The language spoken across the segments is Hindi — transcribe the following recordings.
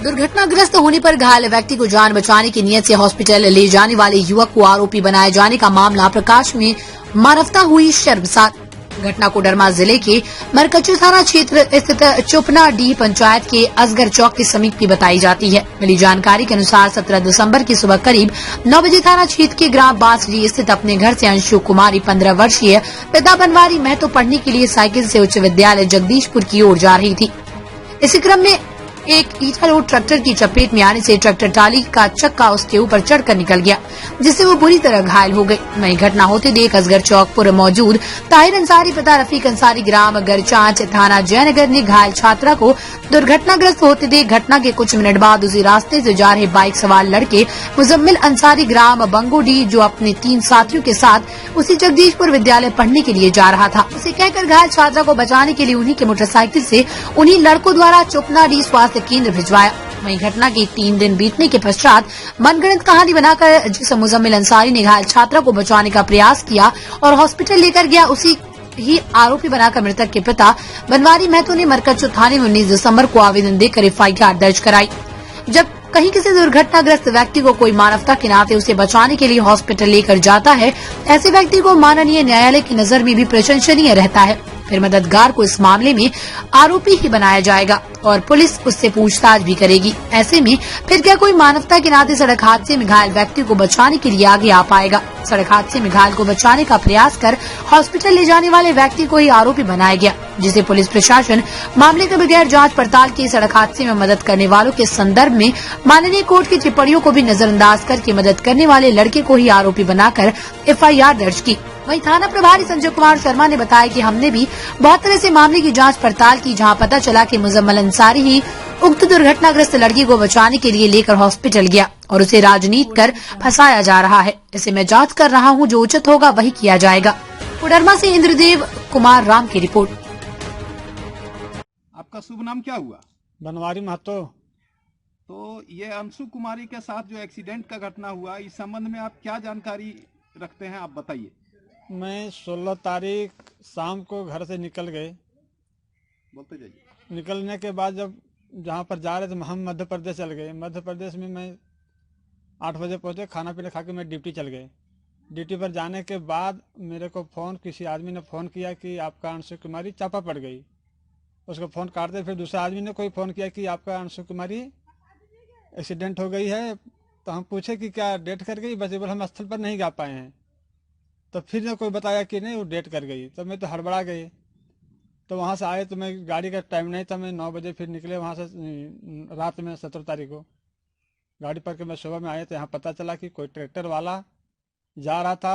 दुर्घटनाग्रस्त होने पर घायल व्यक्ति को जान बचाने की नियत से हॉस्पिटल ले जाने वाले युवक को आरोपी बनाए जाने का मामला प्रकाश में मानवता हुई शर्मसार। घटना कोडरमा जिले के मरकच्चू थाना क्षेत्र स्थित चुपनाडीह पंचायत के असगर चौक के समीप की बताई जाती है। मिली जानकारी के अनुसार 17 दिसंबर की सुबह करीब 9 बजे थाना क्षेत्र के ग्राम बांसडी स्थित अपने घर से अंशु कुमारी 15 वर्षीय पिता बनवारी महतो पढ़ने के लिए साइकिल से उच्च विद्यालय जगदीशपुर की ओर जा रही थी। इसी क्रम में एक ईटा लोड ट्रैक्टर की चपेट में आने से ट्रैक्टर ट्राली का चक्का उसके ऊपर चढ़कर निकल गया, जिससे वो बुरी तरह घायल हो गई। वहीं घटना होते देख असगर चौक पर मौजूद ताहिर अंसारी पिता रफीक अंसारी ग्राम गरचांच थाना जयनगर ने घायल छात्रा को दुर्घटनाग्रस्त होते देख घटना के कुछ मिनट बाद उसी रास्ते से जा रहे बाइक सवार लड़के मुजम्मिल अंसारी ग्राम बंगोडी जो अपने 3 साथियों के साथ उसी जगदीशपुर विद्यालय पढ़ने के लिए जा रहा था, उसे कहकर घायल छात्रा को बचाने के लिए उन्हीं के मोटरसाइकिल से उन्हीं लड़कों द्वारा चुपनाडीह स्वास्थ्य केंद्र भिजवाया। वहीं घटना के 3 दिन बीतने के पश्चात मनगढ़ंत कहानी बनाकर जिस मुजम्मिल अंसारी ने घायल छात्रा को बचाने का प्रयास किया और हॉस्पिटल लेकर गया, उसी ही आरोपी बनाकर मृतक के पिता बनवारी महतो ने मरकच्चू थाने में 19 दिसंबर को आवेदन देकर एफआईआर दर्ज कराई। जब कहीं किसी दुर्घटनाग्रस्त व्यक्ति को कोई मानवता के नाते उसे बचाने के लिए हॉस्पिटल लेकर जाता है, ऐसे व्यक्ति को माननीय न्यायालय की नजर में भी प्रशंसनीय रहता है। फिर मददगार को इस मामले में आरोपी ही बनाया जाएगा और पुलिस उससे पूछताछ भी करेगी। ऐसे में फिर क्या कोई मानवता के नाते सड़क हादसे में घायल व्यक्ति को बचाने के लिए आगे आ पाएगा? सड़क हादसे में घायल को बचाने का प्रयास कर हॉस्पिटल ले जाने वाले व्यक्ति को ही आरोपी बनाया गया, जिसे पुलिस प्रशासन मामले के बगैर जांच पड़ताल की सड़क हादसे में मदद करने वालों के संदर्भ में माननीय कोर्ट की टिप्पणियों को भी नजरअंदाज करके मदद करने वाले लड़के को ही आरोपी बनाकर एफआईआर दर्ज की। वहीं थाना प्रभारी संजय कुमार शर्मा ने बताया कि हमने भी बहुत तरह से मामले की जांच पड़ताल की, जहां पता चला कि मुजम्मिल अंसारी ही उक्त दुर्घटनाग्रस्त लड़की को बचाने के लिए लेकर हॉस्पिटल गया और उसे राजनीति कर फंसाया जा रहा है। इसे मैं जांच कर रहा हूं, जो उचित होगा वही किया जाएगा। कोडरमा से इंद्रदेव कुमार राम की रिपोर्ट। आपका शुभ नाम क्या हुआ? बनवारी महतो। तो ये अंशु कुमारी के साथ जो एक्सीडेंट का घटना हुआ, इस संबंध में आप क्या जानकारी रखते हैं, आप बताइए। मैं 16 तारीख शाम को घर से निकल गए। बोलते जाइए। निकलने के बाद जब जहाँ पर जा रहे थे हम मध्य प्रदेश चल गए। मध्य प्रदेश में मैं 8 बजे पहुँचे, खाना पीना खा के मैं ड्यूटी चल गए। ड्यूटी पर जाने के बाद मेरे को किसी आदमी ने फ़ोन किया कि आपका अंशु कुमारी चापा पड़ गई। उसको फ़ोन काटते फिर दूसरे आदमी ने कोई फ़ोन किया कि आपका अंशु कुमारी एक्सीडेंट हो गई है। तो हम पूछे कि क्या डेथ कर गई? बस बोले हम स्थल पर नहीं जा पाए हैं। तो फिर ने कोई बताया कि नहीं, वो डेथ कर गई। तो मैं तो हड़बड़ा गई। तो वहाँ से आए तो मैं गाड़ी का टाइम नहीं था, मैं 9 बजे फिर निकले वहाँ से रात में 17 तारीख को गाड़ी पर के मैं सुबह में आए तो यहाँ पता चला कि कोई ट्रैक्टर वाला जा रहा था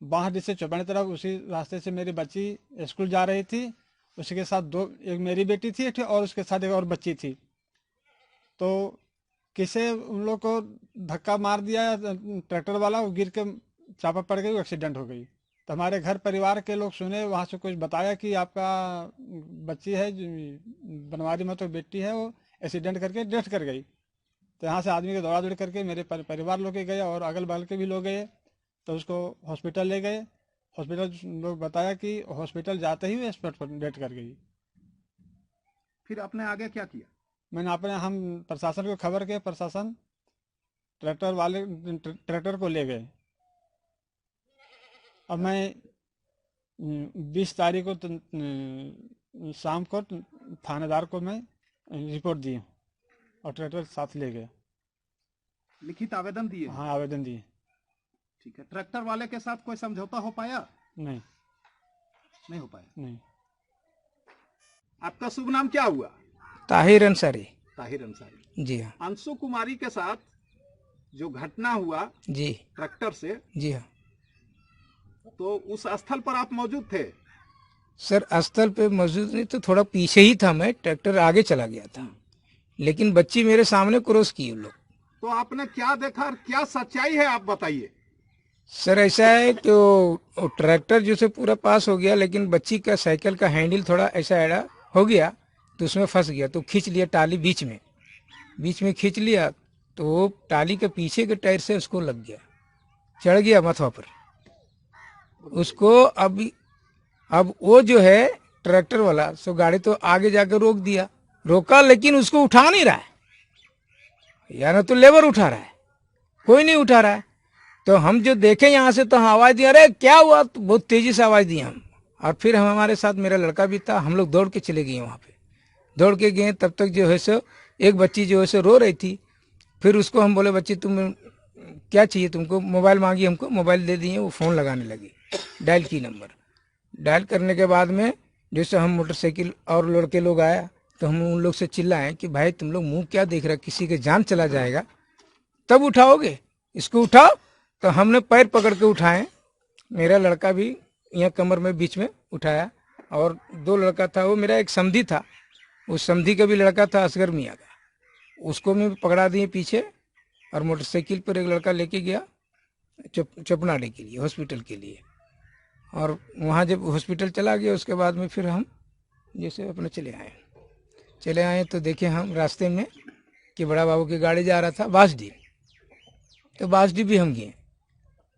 बांसडी से चौपाने तरफ। उसी रास्ते से मेरी बच्ची स्कूल जा रही थी, उसके साथ एक मेरी बेटी थी और उसके साथ एक और बच्ची थी। तो किसे उन लोग को धक्का मार दिया ट्रैक्टर वाला, वो गिर के चापा पड़ गई, वो एक्सीडेंट हो गई। तो हमारे घर परिवार के लोग सुने, वहाँ से कुछ बताया कि आपका बच्ची है बनवारी में तो बेटी है, वो एक्सीडेंट करके डेथ कर गई। तो यहाँ से आदमी के दौड़ा दौड़ करके मेरे परिवार लोग गए और अगल बगल के भी लोग गए, तो उसको हॉस्पिटल ले गए। हॉस्पिटल लोग बताया कि हॉस्पिटल जाते ही स्पॉट पर डेथ कर गई। फिर आपने आगे क्या किया? मैंने हम प्रशासन को खबर किया, प्रशासन ट्रैक्टर को ले गए। अब मैं 20 तारीख को शाम को थानेदार को मैं रिपोर्ट दी और ट्रैक्टर साथ ले गए। लिखित आवेदन दिए? हाँ, आवेदन दिए। ठीक है। ट्रैक्टर वाले के साथ कोई समझौता हो पाया? नहीं हो पाया। नहीं। आपका शुभ नाम क्या हुआ? ताहिर अंसारी। ताहिर अंसारी, जी हाँ। अंशु कुमारी के साथ जो घटना हुआ जी ट्रैक्टर से, जी हाँ, तो उस स्थल पर आप मौजूद थे? सर स्थल पे मौजूद नहीं, तो थोड़ा पीछे ही था मैं, ट्रैक्टर आगे चला गया था, लेकिन बच्ची मेरे सामने क्रॉस की उन लोग। तो आपने क्या देखा और क्या सच्चाई है, आप बताइए। सर ऐसा है कि ट्रैक्टर जो से पूरा पास हो गया, लेकिन बच्ची का साइकिल का हैंडल थोड़ा ऐसा ऐड़ा हो गया, तो उसमें फंस गया, तो खींच लिया टाली बीच में खींच लिया, तो टाली के पीछे के टायर से उसको लग गया, चढ़ गया माथा पर उसको। अब वो जो है ट्रैक्टर वाला सो गाड़ी तो आगे जाकर रोका, लेकिन उसको उठा नहीं रहा है। या ना तो लेबर उठा रहा है, कोई नहीं उठा रहा है। तो हम जो देखे यहाँ से तो हम आवाज़ दिए, अरे क्या हुआ, तो बहुत तेज़ी से आवाज़ दी हम। और फिर हमारे साथ मेरा लड़का भी था, हम लोग दौड़ के चले गए वहाँ पे। दौड़ के गए, तब तक जो है सो एक बच्ची जो है सो रो रही थी। फिर उसको हम बोले, बच्ची तुम क्या चाहिए तुमको? मोबाइल मांगी हमको, मोबाइल दे दिए। वो फ़ोन लगाने लगी, डायल की नंबर। डायल करने के बाद में जैसे हम मोटरसाइकिल और लड़के लोग आया तो हम उन लोग से चिल्लाए कि भाई तुम लोग मुंह क्या देख रहे, किसी के जान चला जाएगा तब उठाओगे, इसको उठाओ। तो हमने पैर पकड़ के उठाए, मेरा लड़का भी यहाँ कमर में बीच में उठाया, और 2 लड़का था, वो मेरा एक समधी था, उस समधी का भी लड़का था असगर मियाँ का, उसको भी पकड़ा दिए पीछे। और मोटरसाइकिल पर एक लड़का लेके गया चपनाडे के लिए, हॉस्पिटल के लिए। और वहाँ जब हॉस्पिटल चला गया उसके बाद में फिर हम जैसे अपने चले आए तो देखे हम रास्ते में कि बड़ा बाबू की गाड़ी जा रहा था बांसडी। तो बांसडी भी हम गए।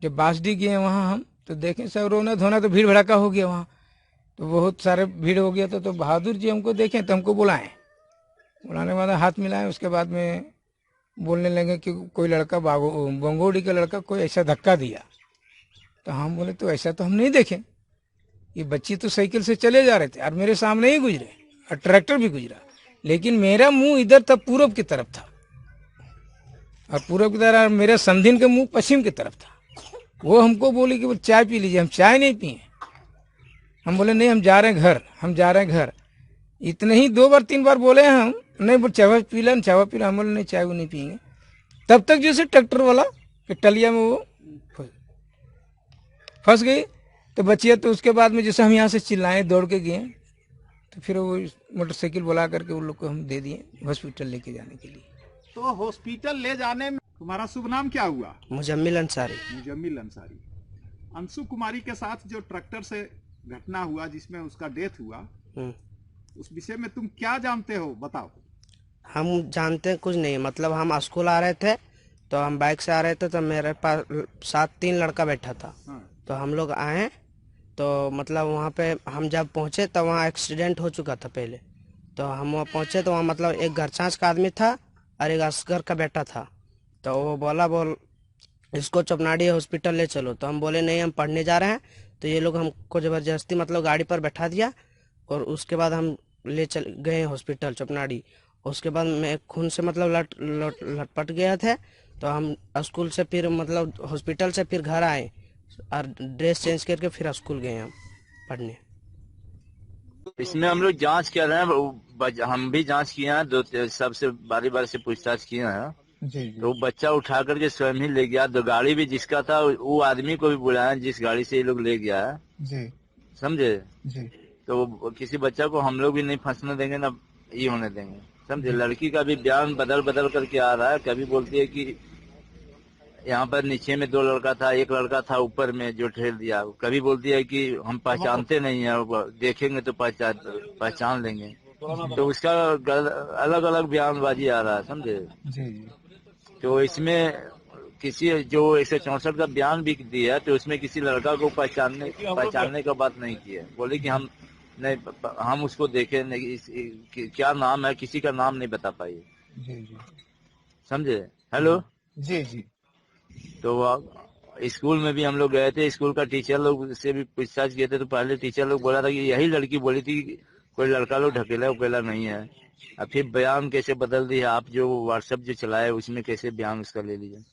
जब बांसडी गए वहाँ हम तो देखें सब रोना धोना, तो भीड़ भड़ाका हो गया वहाँ, तो बहुत सारे भीड़ हो गया। तो बहादुर जी हमको देखें तो हमको बुलाएं, बुलाने के बाद हाथ मिलाएं। उसके बाद में बोलने लगे कि कोई लड़का बंगोड़ी का लड़का कोई ऐसा धक्का दिया। तो हम बोले तो ऐसा तो हम नहीं देखें, ये बच्ची तो साइकिल से चले जा रहे थे और मेरे सामने ही गुजरे और ट्रैक्टर भी गुजरा, लेकिन मेरा मुंह इधर था, पूरब की तरफ था, और पूरब की तरफ मेरे समधिन का मुंह पश्चिम की तरफ था। वो हमको बोली कि वो चाय पी लीजिए, हम चाय नहीं पिए। हम बोले नहीं, हम जा रहे हैं घर, हम जा रहे हैं घर। इतने ही 2 बार 3 बार बोले हम, नहीं बोल चाय पी ला, चाय पी ला। हम बोले नहीं, चाय वो नहीं पियेंगे। तब तक जैसे ट्रैक्टर वाला के टलिया में वो फंस गई। तो बचिया, तो उसके बाद में जैसे हम यहाँ से चिल्लाए, दौड़ के गए, तो फिर वो मोटरसाइकिल बुला करके उन लोग को हम दे दिए हॉस्पिटल लेके जाने के लिए। तो हॉस्पिटल ले जाने में तुम्हारा शुभ नाम क्या हुआ? मुजम्मिल अंसारी। मुजम्मिल अंसारी। अंशु कुमारी के साथ जो ट्रैक्टर से घटना हुआ जिसमें उसका डेथ हुआ, उस विषय में तुम क्या जानते हो, बताओ। हम जानते कुछ नहीं, मतलब हम स्कूल आ रहे थे तो हम बाइक से आ रहे थे, तो मेरे पास साथ 3 लड़का बैठा था। तो हम लोग आए तो मतलब वहाँ पे हम जब पहुँचे तो वहाँ एक्सीडेंट हो चुका था पहले। तो हम वहाँ पहुँचे तो वहाँ मतलब एक घरचांच का आदमी था और एक असगर का बेटा था। तो वो बोल इसको चपनाडी हॉस्पिटल ले चलो। तो हम बोले नहीं, हम पढ़ने जा रहे हैं। तो ये लोग हमको ज़बरदस्ती मतलब गाड़ी पर बैठा दिया, और उसके बाद हम ले चल गए हॉस्पिटल चपनाडी। उसके बाद मैं खून से मतलब लटपट गया थे। तो हम स्कूल से फिर मतलब हॉस्पिटल से फिर घर आए और ड्रेस चेंज करके फिर स्कूल गए हम पढ़ने। इसमें हम लोग जांच कर रहे हैं, हम भी जांच किए हैं, सबसे बारी बारी से पूछताछ किए हैं। तो बच्चा उठा करके स्वयं ही ले गया। तो गाड़ी भी जिसका था वो आदमी को भी बुलाया जिस गाड़ी से ये लोग ले गया है, समझे। तो किसी बच्चा को हम लोग भी नहीं फंसने देंगे, ना ये होने देंगे, समझे। लड़की का भी बयान बदल करके आ रहा है। कभी बोलती है कि यहाँ पर नीचे में 2 लड़का था, एक लड़का था ऊपर में जो ठेल दिया। कभी बोलती है कि हम पहचानते नहीं है, देखेंगे तो पहचान लेंगे। तो उसका अलग अलग बयानबाजी आ रहा है, समझे। तो इसमें किसी जो 164 का बयान भी दिया है, तो उसमें किसी लड़का को पहचानने का बात नहीं की है। बोले कि हम नहीं, हम उसको देखे नहीं, क्या नाम है, किसी का नाम नहीं बता पाई, समझे। हेलो जी। तो स्कूल में भी हम लोग गए थे, स्कूल का टीचर लोग से भी पूछताछ किए थे। तो पहले टीचर लोग बोला था कि यही लड़की बोली थी कोई लड़का लोग ढकेला उकेला नहीं है। अब फिर बयान कैसे बदल दी है, आप जो व्हाट्सएप जो चलाए उसमें कैसे बयान उसका ले लीजिए।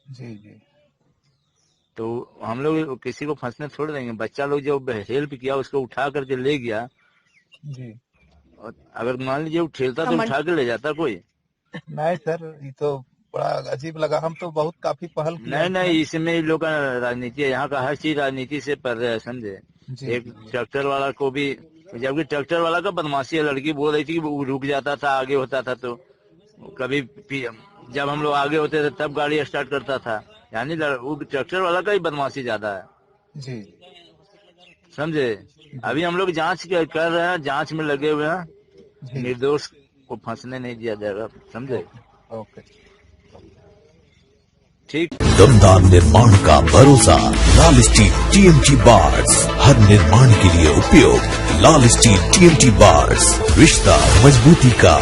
जी। तो हम लोग किसी को फंसने छोड़ देंगे। बच्चा लोग जो हेल्प किया उसको उठा करके ले गया। और अगर मान लीजिए वो ठेलता तो उठा के ले जाता कोई। नहीं सर, ये तो बड़ा अजीब लगा। हम तो बहुत काफी पहल नहीं, इसमें लोग का राजनीति है। यहाँ का हर चीज राजनीति से पड़ रहा है, समझे। एक ट्रैक्टर वाला को भी, जबकि ट्रैक्टर वाला का बदमाशी है। लड़की बोल रही थी कि वो रुक जाता था, आगे होता था। तो कभी जब हम लोग आगे होते थे तब गाड़ी स्टार्ट करता था। यानी वो ट्रैक्टर वाला का ही बदमाशी ज्यादा है, समझे। अभी हम लोग जांच कर रहे हैं, जांच में लगे हुए हैं। निर्दोष को फंसने नहीं दिया जाएगा, समझे। ओके, ठीक। दमदार निर्माण का भरोसा लाल स्टील TMT बार्स, हर निर्माण के लिए उपयोग। लाल स्टील TMT बार्स, रिश्ता मजबूती का।